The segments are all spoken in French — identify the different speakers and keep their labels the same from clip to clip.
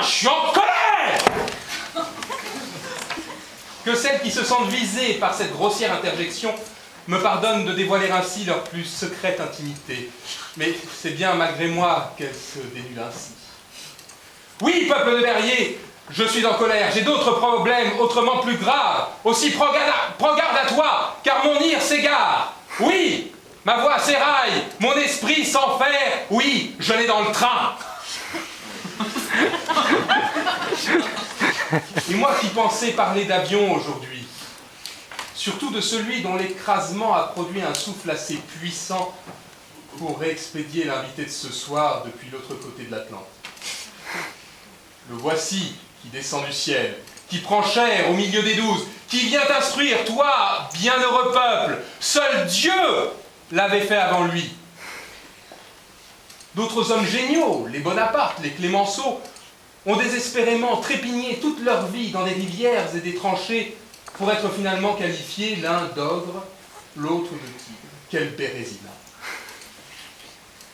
Speaker 1: je suis en colère! Que celles qui se sentent visées par cette grossière interjection me pardonnent de dévoiler ainsi leur plus secrète intimité. Mais c'est bien malgré moi qu'elles se dénudent ainsi. Oui, peuple de Berrier, je suis en colère, j'ai d'autres problèmes autrement plus graves. Aussi prends garde à toi, car mon ire s'égare. Oui, ma voix s'éraille, mon esprit s'enferre. Oui, je l'ai dans le train. Et moi qui pensais parler d'avion aujourd'hui, surtout de celui dont l'écrasement a produit un souffle assez puissant pour réexpédier l'invité de ce soir depuis l'autre côté de l'Atlantique. Le voici qui descend du ciel, qui prend chair au milieu des 12, qui vient t'instruire, toi, bienheureux peuple. Seul Dieu l'avait fait avant lui. D'autres hommes géniaux, les Bonaparte, les Clémenceau, ont désespérément trépigné toute leur vie dans des rivières et des tranchées pour être finalement qualifiés l'un d'ogre, l'autre de tigre. Quelle bérésina!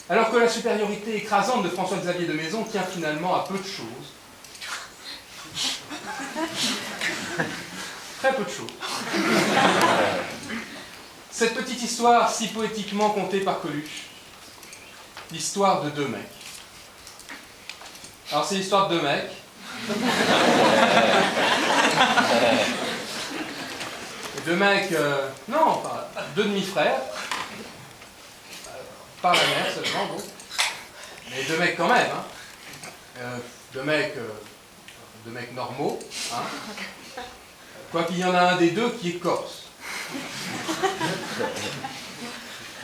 Speaker 1: Alors que la supériorité écrasante de François-Xavier de Maisons tient finalement à peu de choses. Très peu de choses. Cette petite histoire si poétiquement contée par Coluche, l'histoire de deux mecs. Alors c'est l'histoire de deux mecs. Deux mecs, non, pas deux demi-frères. Par la mère seulement, bon. Mais deux mecs quand même, hein. Deux mecs normaux, hein. Quoi qu'il y en a un des deux qui est corse.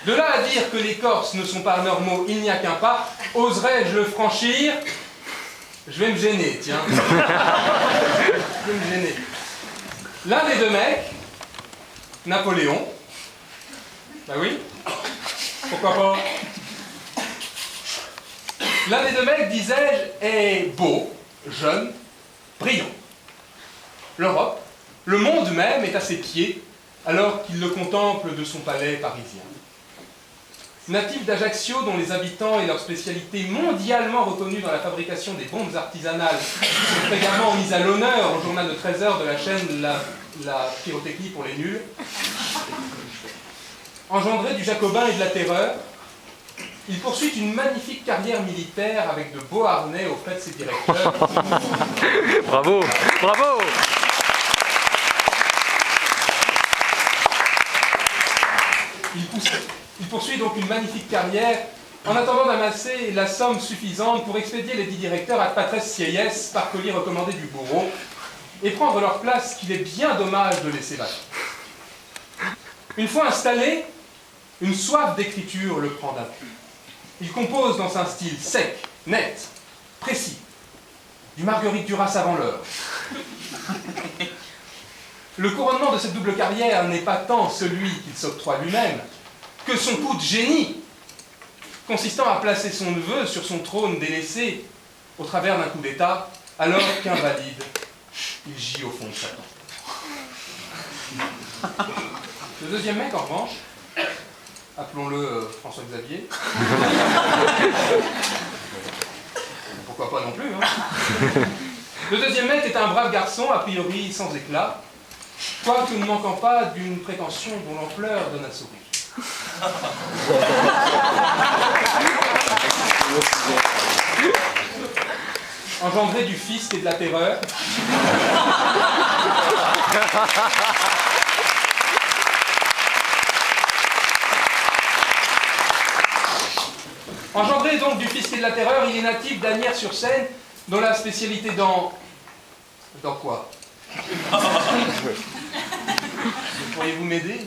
Speaker 1: De là à dire que les Corses ne sont pas normaux, il n'y a qu'un pas. Oserais-je le franchir? Je vais me gêner, tiens. Je vais me gêner. L'un des deux mecs, Napoléon, bah oui, pourquoi pas? L'un des deux mecs, disais-je, est beau, jeune, brillant. L'Europe, le monde même est à ses pieds, alors qu'il le contemple de son palais parisien. Natif d'Ajaccio, dont les habitants et leur spécialité mondialement reconnue dans la fabrication des bombes artisanales sont fréquemment mises à l'honneur au journal de 13 heures de la chaîne la pyrotechnie pour les nuls, engendré du Jacobin et de la Terreur, il poursuit une magnifique carrière militaire avec de beaux harnais au fait de ses directeurs.
Speaker 2: Bravo, bravo!
Speaker 1: Il poursuit donc une magnifique carrière en attendant d'amasser la somme suffisante pour expédier les 10 directeurs ad patres sieyès par colis recommandé du bourreau et prendre leur place qu'il est bien dommage de laisser vacante. Une fois installé, une soif d'écriture le prend d'un coup. Il compose dans un style sec, net, précis, du Marguerite Duras avant l'heure. Le couronnement de cette double carrière n'est pas tant celui qu'il s'octroie lui-même que son coup de génie, consistant à placer son neveu sur son trône délaissé au travers d'un coup d'État, alors qu'invalide, il gît au fond de sa tente. Le deuxième mec, en revanche, appelons-le François-Xavier, pourquoi pas non plus, hein. Le deuxième mec est un brave garçon, a priori sans éclat, quoique ne manquant pas d'une prétention dont l'ampleur donne à sourire. Engendré du fisc et de la terreur, engendré donc du fisc et de la terreur, il est natif d'Asnières-sur-Seine, dont la spécialité dans quoi? Pourriez-vous m'aider?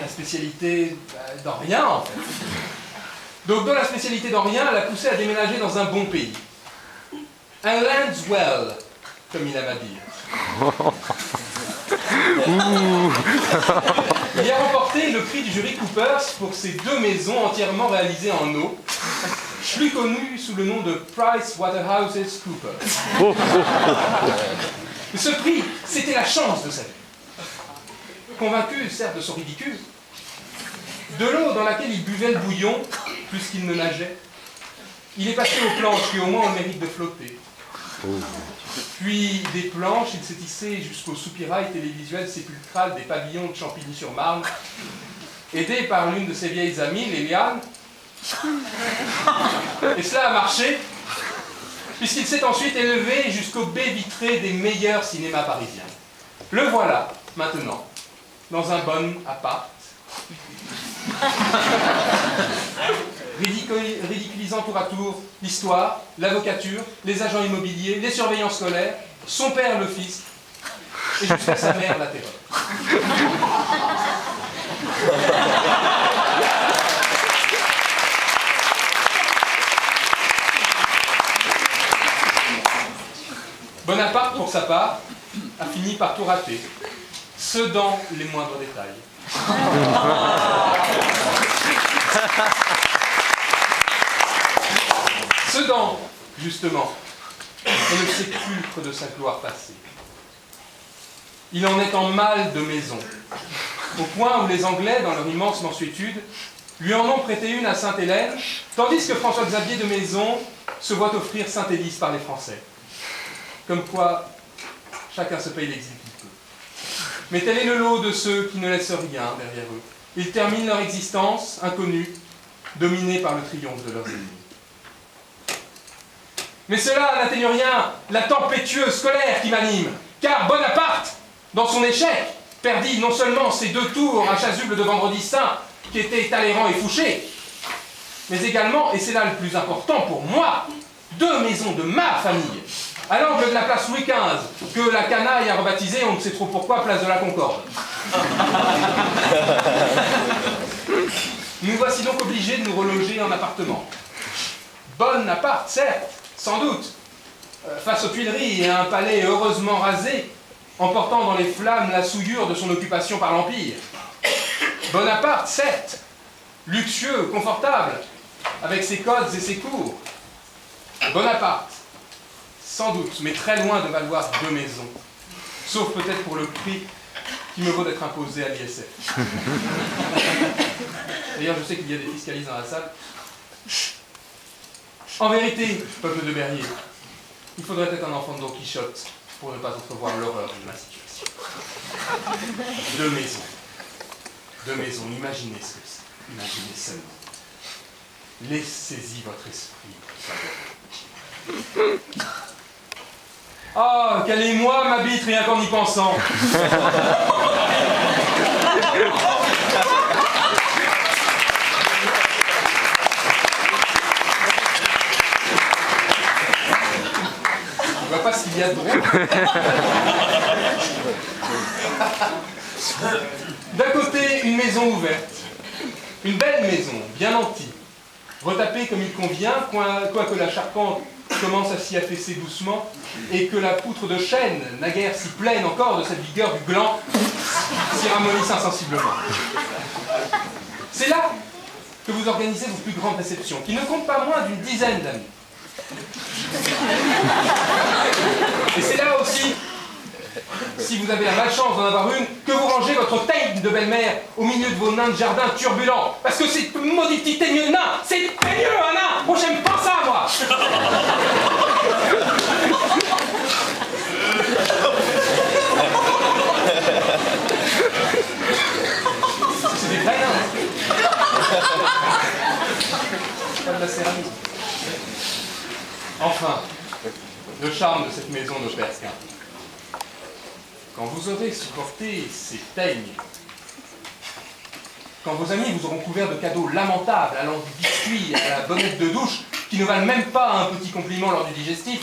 Speaker 1: La spécialité dans rien, en fait. Donc, dans la spécialité dans rien, elle a poussé à déménager dans un bon pays. Un land's well, comme il aime à dire. Il a remporté le prix du jury Coopers pour ses 2 maisons entièrement réalisées en eau, plus connues sous le nom de PricewaterhouseCoopers. Ce prix, c'était la chance de sa vie. Convaincu, certes, de son ridicule, de l'eau dans laquelle il buvait le bouillon, plus qu'il ne nageait, il est passé aux planches qui au moins ont le mérite de flotter. Puis des planches, il s'est hissé jusqu'au soupirail télévisuel sépulcral des pavillons de Champigny-sur-Marne, aidé par l'une de ses vieilles amies, Léliane. Et cela a marché, puisqu'il s'est ensuite élevé jusqu'aux baies vitrées des meilleurs cinémas parisiens. Le voilà, maintenant, dans un bon appart, ridiculisant tour à tour l'histoire, l'avocature, les agents immobiliers, les surveillants scolaires, son père le fisc, et jusqu'à sa mère la terreur. Bonaparte, pour sa part, a fini par tout rater, ce dans les moindres détails. Sedan, justement, est le sépulcre de sa gloire passée. Il en est en mal de maison, au point où les Anglais, dans leur immense mansuétude, lui en ont prêté une à Sainte-Hélène, tandis que François-Xavier de Maison se voit offrir Saint-Hélice par les Français. Comme quoi, chacun se paye l'exil qu'il peut. Mais tel est le lot de ceux qui ne laissent rien derrière eux. Ils terminent leur existence, inconnus, dominés par le triomphe de leurs ennemis. Mais cela n'atténue rien, la tempétueuse colère qui m'anime, car Bonaparte, dans son échec, perdit non seulement ses 2 tours à chasuble de Vendredi Saint, qui étaient Talleyrand et Fouché, mais également, et c'est là le plus important pour moi, 2 maisons de ma famille, à l'angle de la place Louis XV, que la canaille a rebaptisée, on ne sait trop pourquoi, place de la Concorde. Nous voici donc obligés de nous reloger en appartement. Bonaparte, certes, sans doute, face aux Tuileries et à un palais heureusement rasé, emportant dans les flammes la souillure de son occupation par l'Empire. Bonaparte, certes, luxueux, confortable, avec ses codes et ses cours. Bonaparte, sans doute, mais très loin de valoir 2 maisons, sauf peut-être pour le prix qui me vaut d'être imposé à l'ISF. D'ailleurs, je sais qu'il y a des fiscalistes dans la salle. En vérité, peuple de Berrier, il faudrait être un enfant de Don Quichotte pour ne pas entrevoir l'horreur de ma situation. 2 maisons. 2 maisons, imaginez ce que c'est. Imaginez seulement. Laissez-y votre esprit. Ah, quel émoi m'habite rien qu'en y pensant. Je vois pas ce qu'il y a de drôle. D'un côté, une maison ouverte. Une belle maison, bien nantie. Retapée comme il convient, quoique la charpente commence à s'y affaisser doucement, et que la poutre de chêne, naguère si pleine encore de cette vigueur du gland, s'y ramollisse insensiblement. C'est là que vous organisez vos plus grandes réceptions, qui ne comptent pas moins d'une dizaine d'amis. Et c'est là aussi, si vous avez la malchance d'en avoir une, que vous rangez votre teigne de belle-mère au milieu de vos nains de jardin turbulents. Parce que c'est maudit petit teigneux de nain, c'est teigneux un nain. Moi j'aime pas ça, moi. C'est des vrais nains. Pas de la céramique. Enfin, le charme de cette maison ne perd qu'un. Quand vous aurez supporté ces teignes, quand vos amis vous auront couvert de cadeaux lamentables, allant du biscuit à la bonnette de douche, qui ne valent même pas un petit compliment lors du digestif,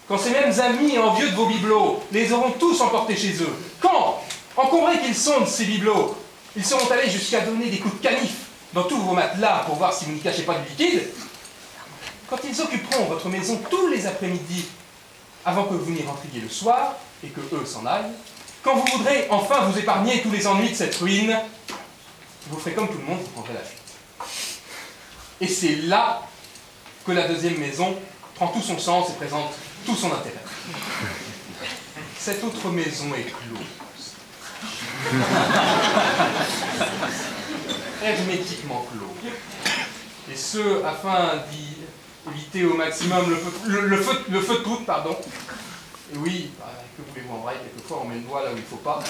Speaker 1: quand ces mêmes amis envieux de vos bibelots les auront tous emportés chez eux, quand, encombrés qu'ils sont de ces bibelots, ils seront allés jusqu'à donner des coups de canif dans tous vos matelas pour voir si vous n'y cachez pas du liquide, quand ils occuperont votre maison tous les après-midi, avant que vous n'y rentriez le soir, et que eux s'en aillent, quand vous voudrez enfin vous épargner tous les ennuis de cette ruine, vous ferez comme tout le monde, vous prendrez la fuite. Et c'est là que la deuxième maison prend tout son sens et présente tout son intérêt. Cette autre maison est close. Hermétiquement close. Et ce, afin éviter au maximum le feu de poudre, pardon. Et oui, bah, que voulez-vous en vrai, quelquefois on met le doigt là où il ne faut pas.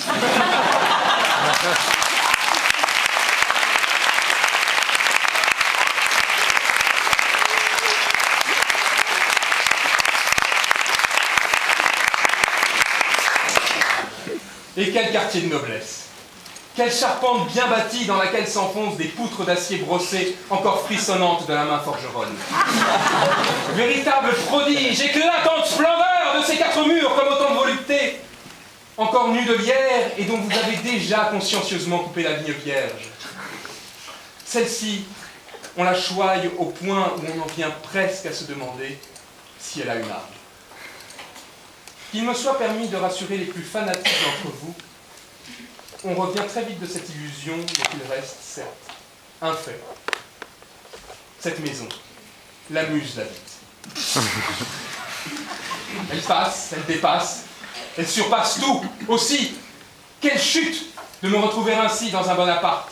Speaker 1: Et quel quartier de noblesse! Quelle charpente bien bâtie dans laquelle s'enfoncent des poutres d'acier brossées, encore frissonnantes de la main forgeronne. Véritable prodige, éclatante splendeur de ces quatre murs comme autant de volupté, encore nus de lierre et dont vous avez déjà consciencieusement coupé la vigne vierge. Celle-ci, on la choye au point où on en vient presque à se demander si elle a une âme. Qu'il me soit permis de rassurer les plus fanatiques d'entre vous, on revient très vite de cette illusion, mais qu'il reste, certes, un fait. Cette maison, la muse l'habite. Elle passe, elle dépasse, elle surpasse tout. Aussi, quelle chute de me retrouver ainsi dans un bon appart.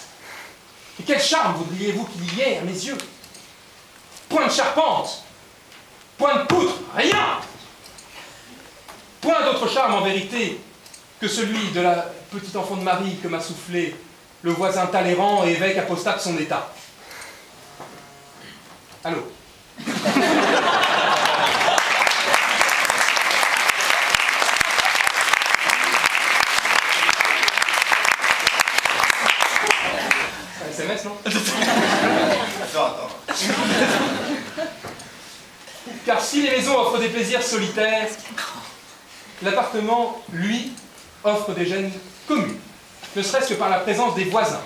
Speaker 1: Et quel charme voudriez-vous qu'il y ait à mes yeux? Point de charpente, point de poutre, rien! Point d'autre charme en vérité que celui de la petite enfant de Marie que m'a soufflé le voisin Talleyrand et évêque apostat de son état. Allô? C'est un SMS, non?
Speaker 3: Attends.
Speaker 1: Car si les maisons offrent des plaisirs solitaires, l'appartement, lui, offre des gênes communes, ne serait-ce que par la présence des voisins.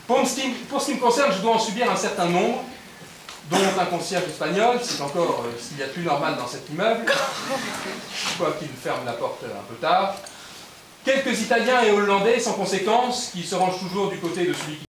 Speaker 1: Pour ce qui me concerne, je dois en subir un certain nombre, dont un concierge espagnol, c'est encore ce qu'il y a de plus normal dans cet immeuble, quoiqu'il ferme la porte un peu tard, quelques Italiens et Hollandais, sans conséquence, qui se rangent toujours du côté de celui qui